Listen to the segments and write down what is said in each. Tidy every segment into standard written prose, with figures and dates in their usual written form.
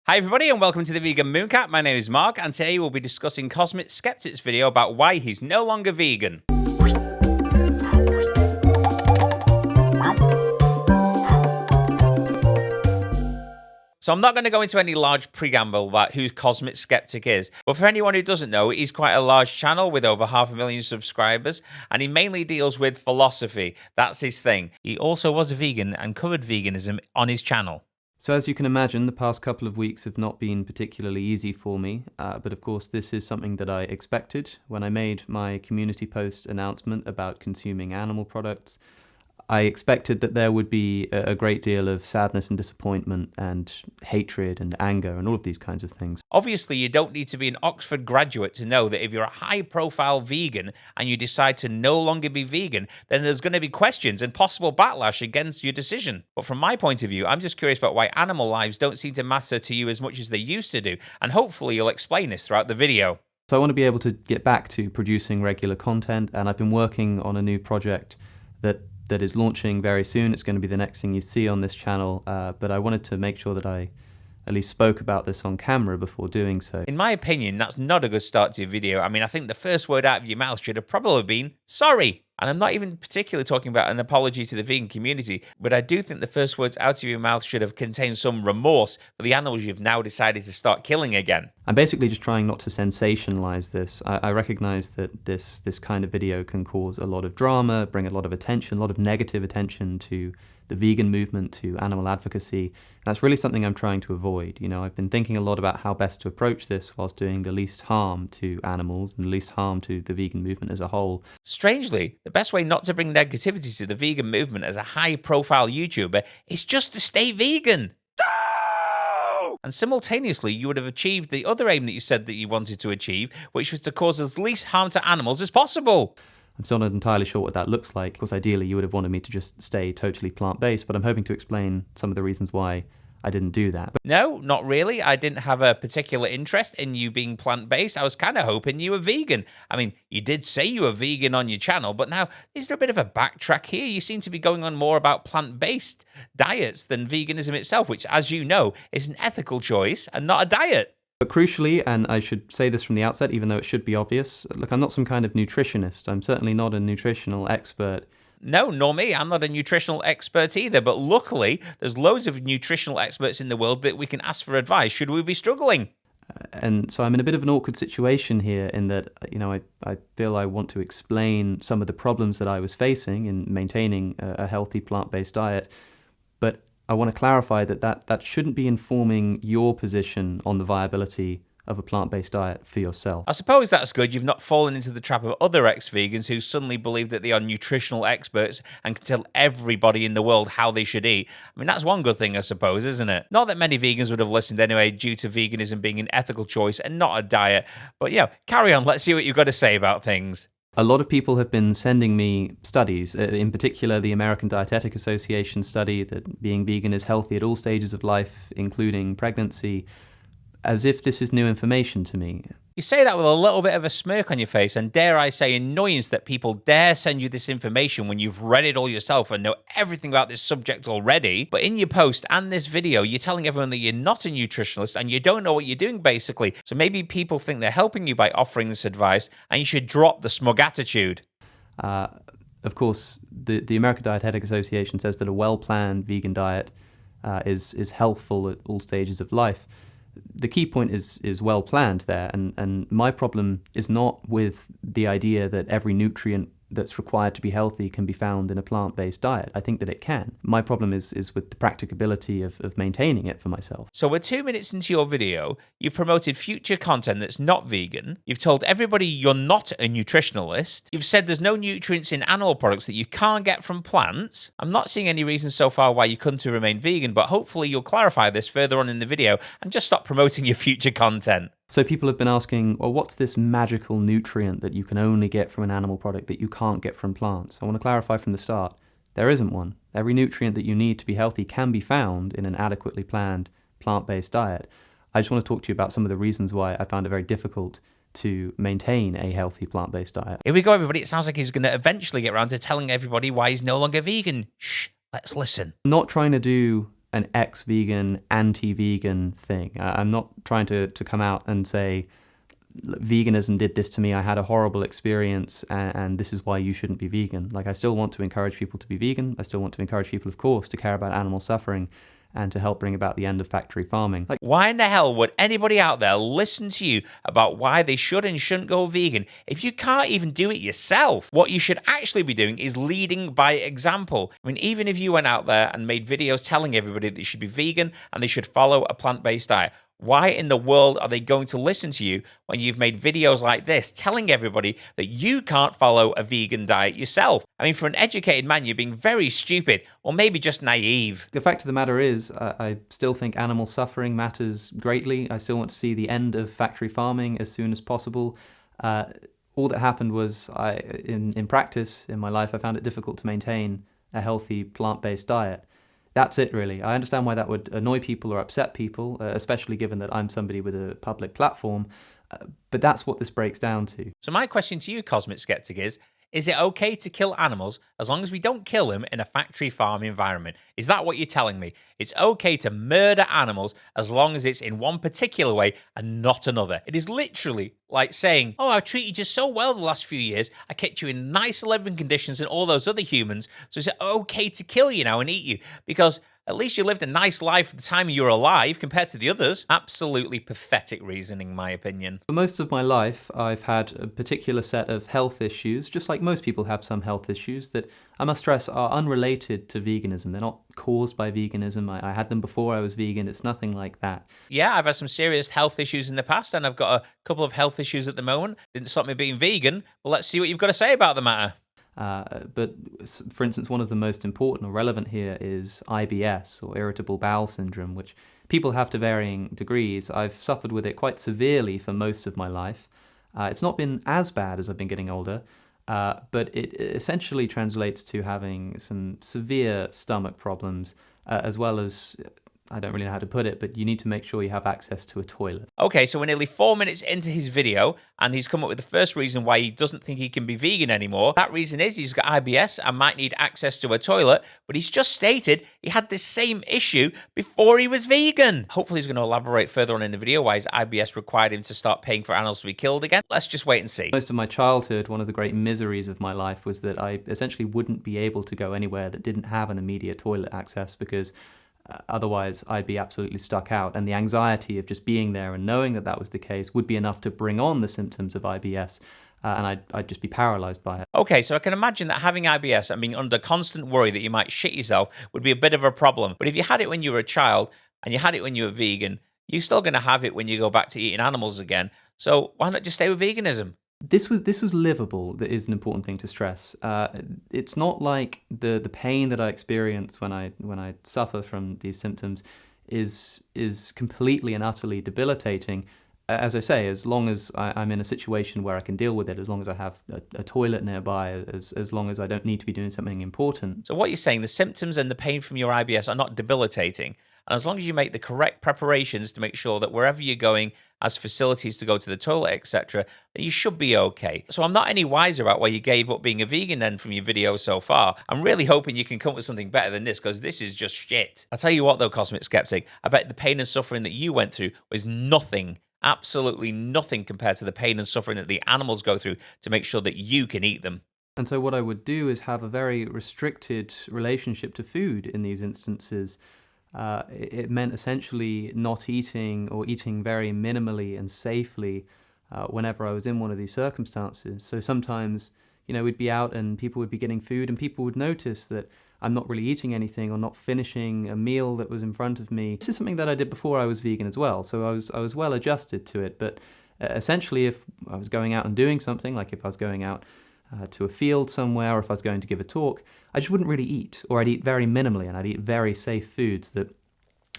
Hi everybody and welcome to the Vegan Mooncat. My name is Mark and today we'll be discussing Cosmic Skeptic's video about why he's no longer vegan. So I'm not going to go into any large preamble about who Cosmic Skeptic is, but for anyone who doesn't know, he's quite a large channel with over 500,000 subscribers, and he mainly deals with philosophy. That's his thing. He also was a vegan and covered veganism on his channel. So as you can imagine, the past couple of weeks have not been particularly easy for me, but of course this is something that I expected. When I made my community post announcement about consuming animal products, I expected that there would be a great deal of sadness and disappointment and hatred and anger and all of these kinds of things. Obviously, you don't need to be an Oxford graduate to know that if you're a high-profile vegan and you decide to no longer be vegan, then there's going to be questions and possible backlash against your decision. But from my point of view, I'm just curious about why animal lives don't seem to matter to you as much as they used to do, and hopefully you'll explain this throughout the video. So I want to be able to get back to producing regular content, and I've been working on a new project that is launching very soon. It's going to be the next thing you see on this channel, but I wanted to make sure that I at least spoke about this on camera before doing so. In my opinion, that's not a good start to your video. I mean, I think the first word out of your mouth should have probably been, sorry. And I'm not even particularly talking about an apology to the vegan community, but I do think the first words out of your mouth should have contained some remorse for the animals you've now decided to start killing again. I'm basically just trying not to sensationalize this. I recognize that this kind of video can cause a lot of drama, bring a lot of attention, a lot of negative attention to the vegan movement, to animal advocacy. That's really something I'm trying to avoid. You know, I've been thinking a lot about how best to approach this whilst doing the least harm to animals and the least harm to the vegan movement as a whole. Strangely, the best way not to bring negativity to the vegan movement as a high-profile YouTuber is just to stay vegan. And simultaneously, you would have achieved the other aim that you said that you wanted to achieve, which was to cause as least harm to animals as possible. I'm still not entirely sure what that looks like. Of course, ideally, you would have wanted me to just stay totally plant-based, but I'm hoping to explain some of the reasons why I didn't do that. No, not really. I didn't have a particular interest in you being plant-based. I was kind of hoping you were vegan. I mean, you did say you were vegan on your channel, but now is there a bit of a backtrack here? You seem to be going on more about plant-based diets than veganism itself, which, as you know, is an ethical choice and not a diet. But crucially, and I should say this from the outset, even though it should be obvious, look, I'm not some kind of nutritionist. I'm certainly not a nutritional expert. No, nor me. I'm not a nutritional expert either, but luckily, there's loads of nutritional experts in the world that we can ask for advice should we be struggling. And so I'm in a bit of an awkward situation here in that, you know, I feel I want to explain some of the problems that I was facing in maintaining a healthy plant-based diet, but I want to clarify that shouldn't be informing your position on the viability of a plant-based diet for yourself. I suppose that's good. You've not fallen into the trap of other ex-vegans who suddenly believe that they are nutritional experts and can tell everybody in the world how they should eat. I mean, that's one good thing, I suppose, isn't it? Not that many vegans would have listened anyway due to veganism being an ethical choice and not a diet. But yeah, carry on. Let's see what you've got to say about things. A lot of people have been sending me studies, in particular the American Dietetic Association study that being vegan is healthy at all stages of life, including pregnancy, as if this is new information to me. You say that with a little bit of a smirk on your face and, dare I say, annoyance that people dare send you this information when you've read it all yourself and know everything about this subject already. But in your post and this video, you're telling everyone that you're not a nutritionalist and you don't know what you're doing, basically. So maybe people think they're helping you by offering this advice and you should drop the smug attitude. Of course, the American Dietetic Association says that a well-planned vegan diet is healthful at all stages of life. The key point is well planned there, and my problem is not with the idea that every nutrient that's required to be healthy can be found in a plant-based diet. I think that it can. My problem is with the practicability of maintaining it for myself. So we're 2 minutes into your video, you've promoted future content that's not vegan, you've told everybody you're not a nutritionalist, you've said there's no nutrients in animal products that you can't get from plants. I'm not seeing any reason so far why you couldn't remain vegan, but hopefully you'll clarify this further on in the video and just stop promoting your future content. So people have been asking, well, what's this magical nutrient that you can only get from an animal product that you can't get from plants? I want to clarify from the start, there isn't one. Every nutrient that you need to be healthy can be found in an adequately planned plant-based diet. I just want to talk to you about some of the reasons why I found it very difficult to maintain a healthy plant-based diet. Here we go, everybody. It sounds like he's going to eventually get around to telling everybody why he's no longer vegan. Shh, let's listen. I'm not trying to do an ex-vegan, anti-vegan thing. I'm not trying to come out and say, veganism did this to me, I had a horrible experience, and this is why you shouldn't be vegan. Like, I still want to encourage people to be vegan. I still want to encourage people, of course, to care about animal suffering and to help bring about the end of factory farming. Like, why in the hell would anybody out there listen to you about why they should and shouldn't go vegan if you can't even do it yourself? What you should actually be doing is leading by example. I mean, even if you went out there and made videos telling everybody that they should be vegan and they should follow a plant-based diet, why in the world are they going to listen to you when you've made videos like this telling everybody that you can't follow a vegan diet yourself? I mean, for an educated man, you're being very stupid, or maybe just naive. the fact of the matter is, I still think animal suffering matters greatly. I still want to see the end of factory farming as soon as possible. All that happened was, in practice, in my life, I found it difficult to maintain a healthy plant-based diet. That's it, really. I understand why that would annoy people or upset people, especially given that I'm somebody with a public platform, but that's what this breaks down to. So my question to you, Cosmic Skeptic, is it okay to kill animals as long as we don't kill them in a factory farm environment? Is that what you're telling me? It's okay to murder animals as long as it's in one particular way and not another. It is literally like saying, oh, I've treated you so well the last few years. I kept you in nice living conditions and all those other humans. So is it okay to kill you now and eat you? Because at least you lived a nice life at the time you were alive compared to the others. Absolutely pathetic reasoning, in my opinion. For most of my life, I've had a particular set of health issues, just like most people have some health issues, that I must stress are unrelated to veganism. They're not caused by veganism. I had them before I was vegan. It's nothing like that. Yeah, I've had some serious health issues in the past, and I've got a couple of health issues at the moment. Didn't stop me being vegan. Well, let's see what you've got to say about the matter. But for instance, one of the most important or relevant here is IBS, or irritable bowel syndrome, which people have to varying degrees. I've suffered with it quite severely for most of my life. It's not been as bad as I've been getting older, but it essentially translates to having some severe stomach problems, as well as, I don't really know how to put it, but you need to make sure you have access to a toilet. Okay, so we're nearly 4 minutes into his video, and he's come up with the first reason why he doesn't think he can be vegan anymore. That reason is he's got IBS and might need access to a toilet, but he's just stated he had this same issue before he was vegan. Hopefully he's going to elaborate further on in the video why his IBS required him to start paying for animals to be killed again. Let's just wait and see. Most of my childhood, one of the great miseries of my life was that I essentially wouldn't be able to go anywhere that didn't have an immediate toilet access, because otherwise I'd be absolutely stuck out, and the anxiety of just being there and knowing that that was the case would be enough to bring on the symptoms of IBS, and I'd just be paralyzed by it. Okay, so I can imagine that having IBS and being under constant worry that you might shit yourself would be a bit of a problem. But if you had it when you were a child and you had it when you were vegan, you're still going to have it when you go back to eating animals again. So why not just stay with veganism? This was livable. That is an important thing to stress. It's not like the pain that I experience when I suffer from these symptoms is completely and utterly debilitating. As I say, as long as I'm in a situation where I can deal with it, as long as I have a toilet nearby, as long as I don't need to be doing something important. So what you're saying, the symptoms and the pain from your IBS are not debilitating. And as long as you make the correct preparations to make sure that wherever you're going as facilities to go to the toilet, etc., then you should be okay. So I'm not any wiser about why you gave up being a vegan then from your video so far. I'm really hoping you can come up with something better than this, because this is just shit. I'll tell you what though, Cosmic Skeptic, I bet the pain and suffering that you went through was nothing, absolutely nothing compared to the pain and suffering that the animals go through to make sure that you can eat them. And so what I would do is have a very restricted relationship to food in these instances. It meant essentially not eating, or eating very minimally and safely whenever I was in one of these circumstances. So sometimes, we'd be out and people would be getting food, and people would notice that I'm not really eating anything or not finishing a meal that was in front of me. This is something that I did before I was vegan as well, so I was well adjusted to it. But essentially, if I was going out and doing something, like if I was going out to a field somewhere, or if I was going to give a talk, I just wouldn't really eat, or I'd eat very minimally, and I'd eat very safe foods that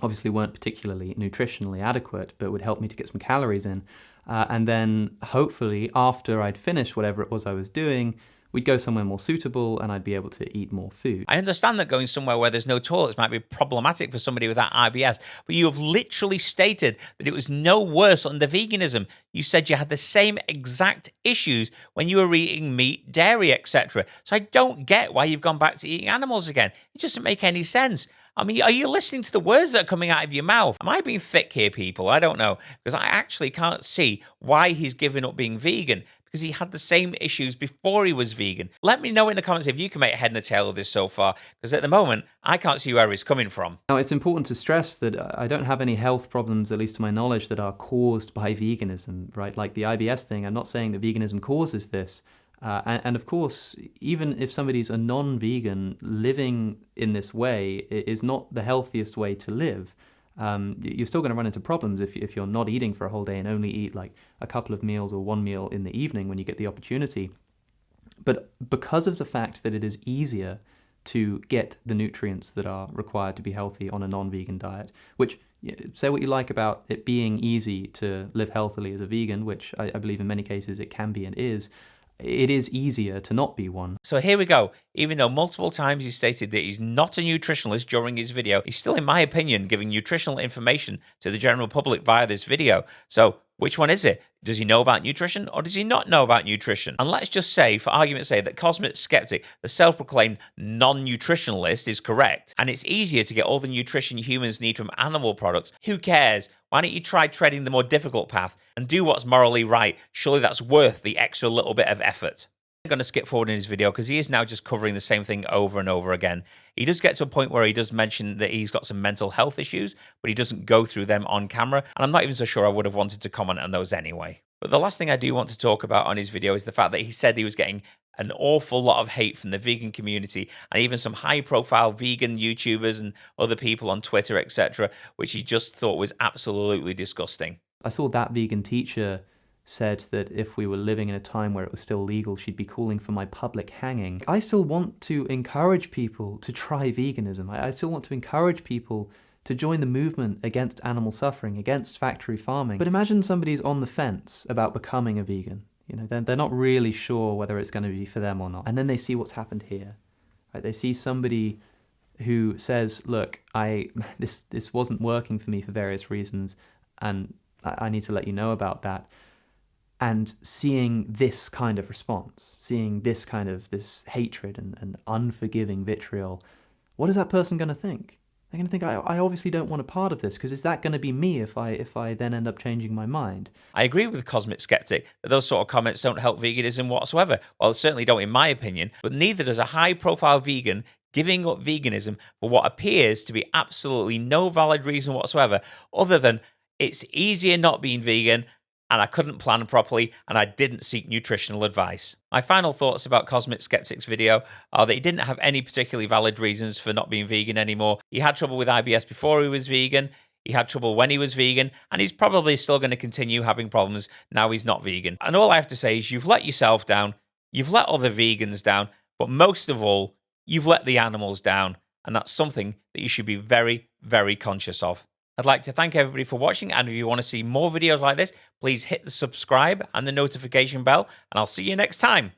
obviously weren't particularly nutritionally adequate, but would help me to get some calories in. And then hopefully after I'd finished whatever it was I was doing, we'd go somewhere more suitable and I'd be able to eat more food. I understand that going somewhere where there's no toilets might be problematic for somebody with that IBS, but you have literally stated that it was no worse under veganism. You said you had the same exact issues when you were eating meat, dairy, etc. So I don't get why you've gone back to eating animals again. It doesn't make any sense. I mean, are you listening to the words that are coming out of your mouth? Am I being thick here, people? I don't know. Because I actually can't see why he's given up being vegan, because he had the same issues before he was vegan. Let me know in the comments if you can make a head and a tail of this so far, because at the moment, I can't see where he's coming from. Now, it's important to stress that I don't have any health problems, at least to my knowledge, that are caused by veganism, right? Like the IBS thing, I'm not saying that veganism causes this. And of course, even if somebody's a non-vegan, living in this way is not the healthiest way to live. You're still going to run into problems if you're not eating for a whole day and only eat like a couple of meals or one meal in the evening when you get the opportunity. But because of the fact that it is easier to get the nutrients that are required to be healthy on a non-vegan diet, which, say what you like about it being easy to live healthily as a vegan, which I believe in many cases it can be and is, it is easier to not be one. So here we go. Even though multiple times he stated that he's not a nutritionalist during his video, he's still, in my opinion, giving nutritional information to the general public via this video. So which one is it? Does he know about nutrition or does he not know about nutrition? And let's just say, for argument's sake, that cosmicskeptic, the self-proclaimed non-nutritionalist, is correct, and it's easier to get all the nutrition humans need from animal products. Who cares? Why don't you try treading the more difficult path and do what's morally right? Surely that's worth the extra little bit of effort. I'm going to skip forward in his video because he is now just covering the same thing over and over again. He does get to a point where he does mention that he's got some mental health issues, but he doesn't go through them on camera, and I'm not even so sure I would have wanted to comment on those anyway. But the last thing I do want to talk about on his video is the fact that he said he was getting an awful lot of hate from the vegan community and even some high-profile vegan YouTubers and other people on Twitter, etc., which he just thought was absolutely disgusting. I saw that vegan teacher said that if we were living in a time where it was still legal, she'd be calling for my public hanging. I still want to encourage people to try veganism. I still want to encourage people to join the movement against animal suffering, against factory farming. But imagine somebody's on the fence about becoming a vegan. You know, they're not really sure whether it's going to be for them or not. And then they see what's happened here. Right? They see somebody who says, look, this wasn't working for me for various reasons, and I need to let you know about that. And seeing this kind of response, seeing this hatred and unforgiving vitriol, what is that person going to think? They're going to think, I obviously don't want a part of this, because is that going to be me if I then end up changing my mind? I agree with cosmicskeptic that those sort of comments don't help veganism whatsoever. Well, certainly don't in my opinion, but neither does a high-profile vegan giving up veganism for what appears to be absolutely no valid reason whatsoever, other than it's easier not being vegan, and I couldn't plan properly, and I didn't seek nutritional advice. My final thoughts about cosmicskeptic's video are that he didn't have any particularly valid reasons for not being vegan anymore. He had trouble with IBS before he was vegan, he had trouble when he was vegan, and he's probably still going to continue having problems now he's not vegan. And all I have to say is you've let yourself down, you've let other vegans down, but most of all, you've let the animals down, and that's something that you should be very, very conscious of. I'd like to thank everybody for watching, and if you want to see more videos like this, please hit the subscribe and the notification bell, and I'll see you next time.